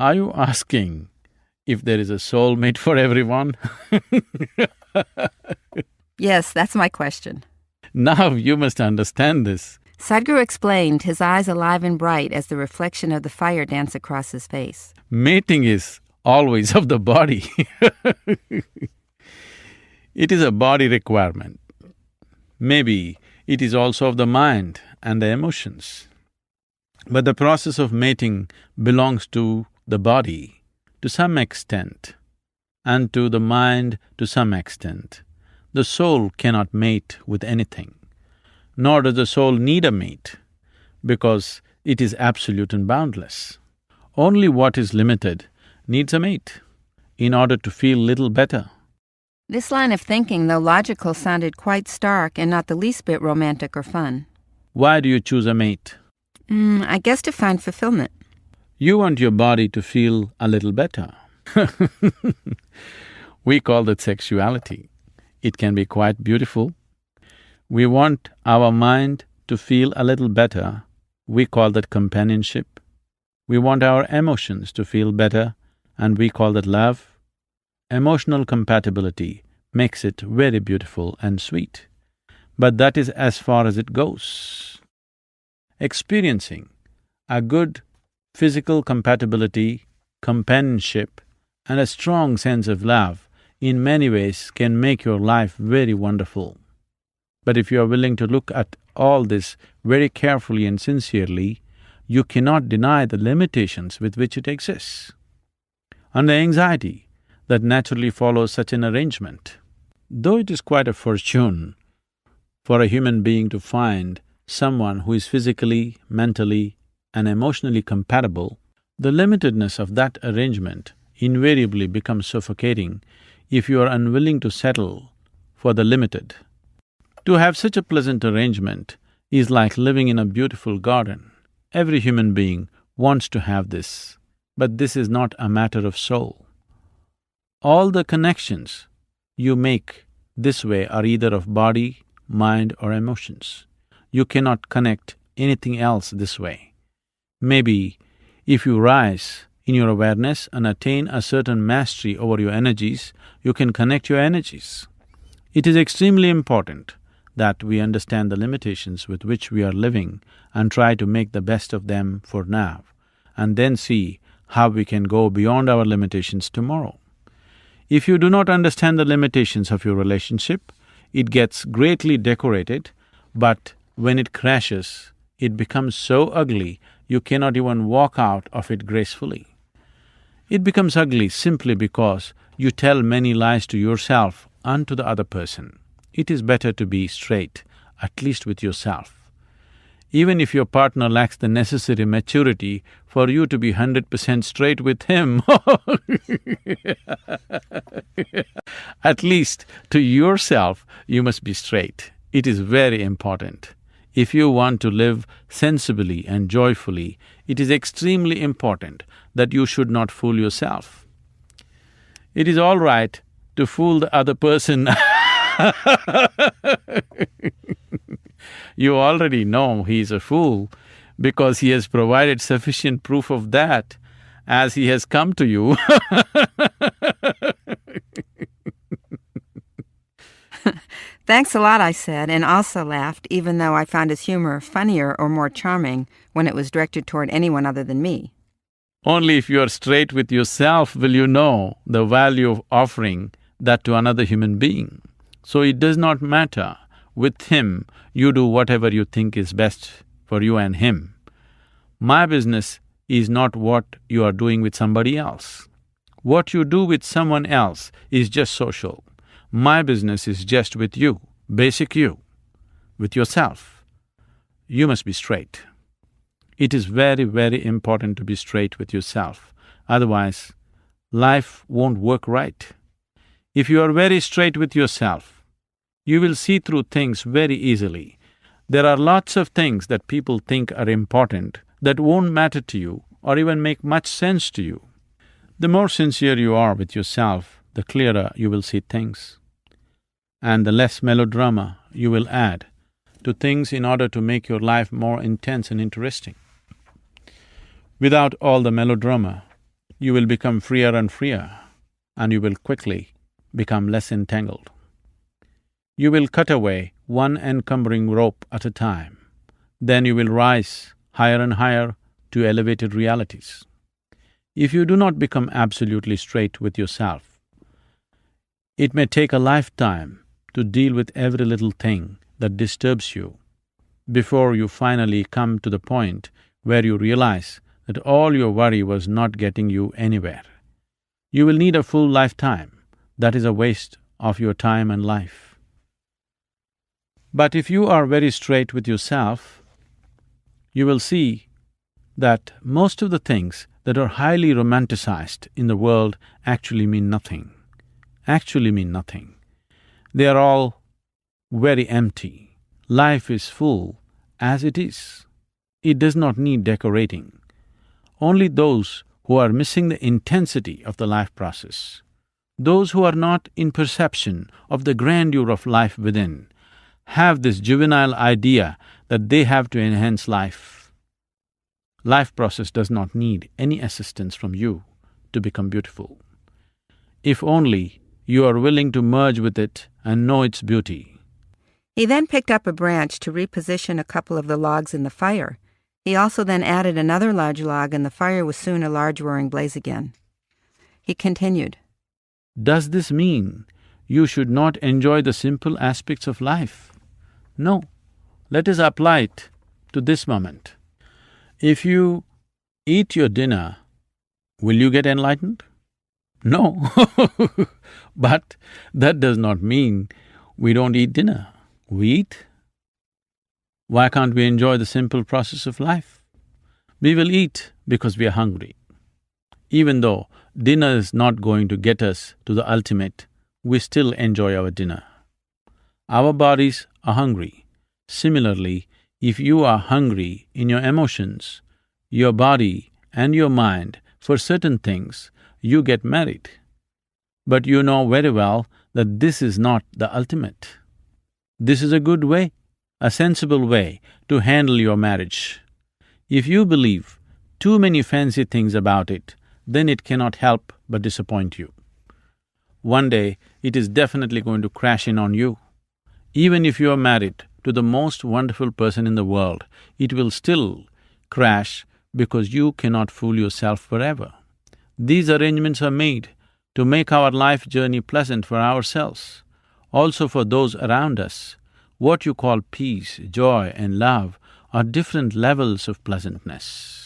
Are you asking if there is a soulmate for everyone? Yes, that's my question. Now you must understand this. Sadguru explained, his eyes alive and bright as the reflection of the fire danced across his face. Mating is always of the body. It is a body requirement. Maybe it is also of the mind and the emotions. But the process of mating belongs to the body to some extent and to the mind to some extent. The soul cannot mate with anything, nor does the soul need a mate, because it is absolute and boundless. Only what is limited needs a mate in order to feel little better. This line of thinking, though logical, sounded quite stark and not the least bit romantic or fun. Why do you choose a mate? I guess to find fulfillment. You want your body to feel a little better. We call that sexuality. It can be quite beautiful. We want our mind to feel a little better. We call that companionship. We want our emotions to feel better, and we call that love. Emotional compatibility makes it very beautiful and sweet. But that is as far as it goes. Experiencing a good physical compatibility, companionship, and a strong sense of love in many ways can make your life very wonderful. But if you are willing to look at all this very carefully and sincerely, you cannot deny the limitations with which it exists, and the anxiety that naturally follows such an arrangement. Though it is quite a fortune for a human being to find someone who is physically, mentally, and emotionally compatible, the limitedness of that arrangement invariably becomes suffocating if you are unwilling to settle for the limited. To have such a pleasant arrangement is like living in a beautiful garden. Every human being wants to have this, but this is not a matter of soul. All the connections you make this way are either of body, mind, or emotions. You cannot connect anything else this way. Maybe if you rise in your awareness and attain a certain mastery over your energies, you can connect your energies. It is extremely important that we understand the limitations with which we are living and try to make the best of them for now, and then see how we can go beyond our limitations tomorrow. If you do not understand the limitations of your relationship, it gets greatly decorated, but when it crashes, it becomes so ugly you cannot even walk out of it gracefully. It becomes ugly simply because you tell many lies to yourself and to the other person. It is better to be straight, at least with yourself. Even if your partner lacks the necessary maturity for you to be 100% straight with him, at least to yourself you must be straight. It is very important. If you want to live sensibly and joyfully, it is extremely important that you should not fool yourself. It is all right to fool the other person. You already know he is a fool because he has provided sufficient proof of that as he has come to you. Thanks a lot, I said, and also laughed, even though I found his humor funnier or more charming when it was directed toward anyone other than me. Only if you are straight with yourself will you know the value of offering that to another human being. So it does not matter. With him, you do whatever you think is best for you and him. My business is not what you are doing with somebody else. What you do with someone else is just social. My business is just with you, basic you, with yourself. You must be straight. It is very, very important to be straight with yourself. Otherwise, life won't work right. If you are very straight with yourself, you will see through things very easily. There are lots of things that people think are important that won't matter to you or even make much sense to you. The more sincere you are with yourself, the clearer you will see things, and the less melodrama you will add to things in order to make your life more intense and interesting. Without all the melodrama, you will become freer and freer, and you will quickly become less entangled. You will cut away one encumbering rope at a time. Then you will rise higher and higher to elevated realities. If you do not become absolutely straight with yourself, it may take a lifetime to deal with every little thing that disturbs you before you finally come to the point where you realize that all your worry was not getting you anywhere. You will need a full lifetime. That is a waste of your time and life. But if you are very straight with yourself, you will see that most of the things that are highly romanticized in the world actually mean nothing. They are all very empty. Life is full as it is. It does not need decorating. Only those who are missing the intensity of the life process, those who are not in perception of the grandeur of life within, have this juvenile idea that they have to enhance life. Life process does not need any assistance from you to become beautiful. If only you are willing to merge with it and know its beauty. He then picked up a branch to reposition a couple of the logs in the fire. He also then added another large log, and the fire was soon a large roaring blaze again. He continued, Does this mean you should not enjoy the simple aspects of life? No. Let us apply it to this moment. If you eat your dinner, will you get enlightened? No. But that does not mean we don't eat dinner. We eat. Why can't we enjoy the simple process of life? We will eat because we are hungry. Even though dinner is not going to get us to the ultimate, we still enjoy our dinner. Our bodies are hungry. Similarly, if you are hungry in your emotions, your body and your mind for certain things, you get married. But you know very well that this is not the ultimate. This is a good way, a sensible way to handle your marriage. If you believe too many fancy things about it, then it cannot help but disappoint you. One day, it is definitely going to crash in on you. Even if you are married to the most wonderful person in the world, it will still crash because you cannot fool yourself forever. These arrangements are made to make our life journey pleasant for ourselves, also for those around us. What you call peace, joy and love are different levels of pleasantness.